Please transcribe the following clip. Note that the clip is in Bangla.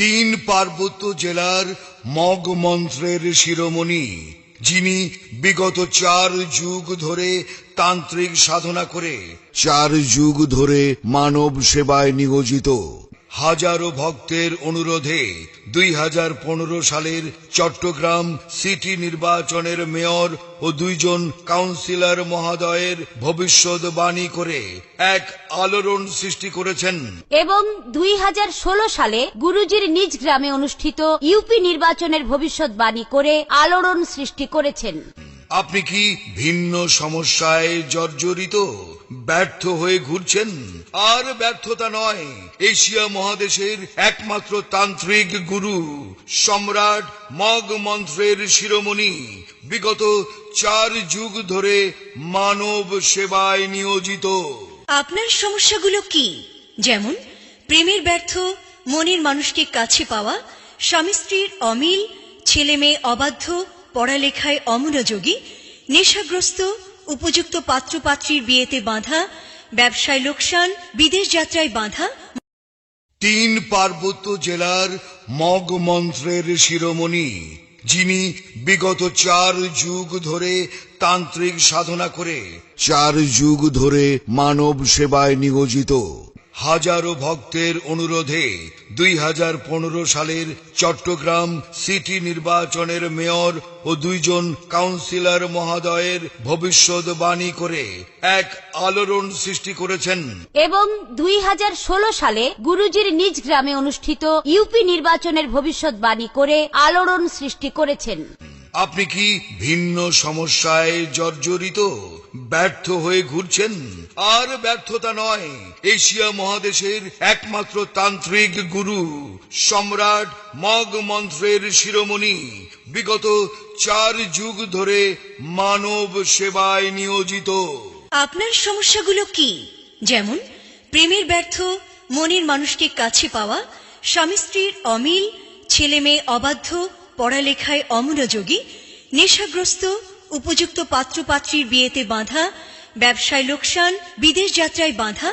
তিন পার্বত্য জেলার মগ মন্ত্রের শিরোমণি, যিনি বিগত 4 যুগ ধরে তান্ত্রিক সাধনা করে 4 যুগ ধরে মানব সেবায় নিয়োজিত, হাজারো ভক্তের অনুরোধে 2015 সালের চট্টগ্রাম সিটি নির্বাচনের মেয়র ও 2 জন কাউন্সিলর মহোদয়ের ভবিষ্যৎবাণী করে এক আলোড়ন সৃষ্টি করেছেন এবং 2016 সালে গুরুজির নিজ গ্রামে অনুষ্ঠিত ইউপি নির্বাচনের ভবিষ্যৎবাণী করে আলোড়ন সৃষ্টি করেছেন। আপনি কি ভিন্ন সমস্যায় জর্জরিত, ব্যর্থ হয়ে ঘুরছেন? আর ব্যর্থতা নয়, এশিয়া মহাদেশের একমাত্র তান্ত্রিক গুরু সম্রাট মগ মন্ত্রের শিরোমণি বিগত 4 যুগ ধরে মানব সেবায় নিয়োজিত। আপনার সমস্যাগুলো কি? যেমন প্রেমের ব্যর্থ, মনের মানুষকে কাছে পাওয়া, স্বামী স্ত্রীর অমিল, ছেলে মেয়ে অবাধ্য, পড়ালেখায় অমনোযোগী, নেশাগ্রস্ত, উপযুক্ত পাত্রপাত্রীর বিয়েতে বাঁধা, ব্যবসায় লোকসান, বিদেশ যাত্রায় বাঁধা। 3 পার্বত্য জেলার মগ মন্ত্রের শিরোমণি, যিনি বিগত 4 যুগ ধরে তান্ত্রিক সাধনা করে 4 যুগ ধরে মানব সেবায় নিয়োজিত, হাজারো ভক্তের অনুরোধে 2015 সালের চট্টগ্রাম সিটি নির্বাচনের মেয়র ও 2 জন কাউন্সিলর মহোদয়ের ভবিষ্যৎবাণী করে এক আলোড়ন সৃষ্টি করেছেন এবং 2016 সালে গুরুজির নিজ গ্রামে অনুষ্ঠিত ইউপি নির্বাচনের ভবিষ্যৎবাণী করে আলোড়ন সৃষ্টি করেছেন। আপনি কি ভিন্ন সমস্যায় জর্জরিত, ব্যর্থ হয়ে ঘুরছেন? আর ব্যর্থতা নয়, এশিয়া মহাদেশের একমাত্র তান্ত্রিক গুরু সম্রাট মগ মন্ত্রের শিরোমণি বিগত 4 যুগ ধরে মানব সেবায় নিয়োজিত। আপনার সমস্যাগুলো কি? যেমন প্রেমের ব্যর্থ, মনের মানুষকে কাছে পাওয়া, স্বামী স্ত্রীর অমিল, ছেলে মেয়ে অবাধ্য, পড়ালেখায় অমনোযোগী, নেশাগ্রস্ত, উপযুক্ত পাত্রপাত্রীর বিয়েতে বাঁধা, ব্যবসায় লোকসান, বিদেশ যাত্রায় বাঁধা।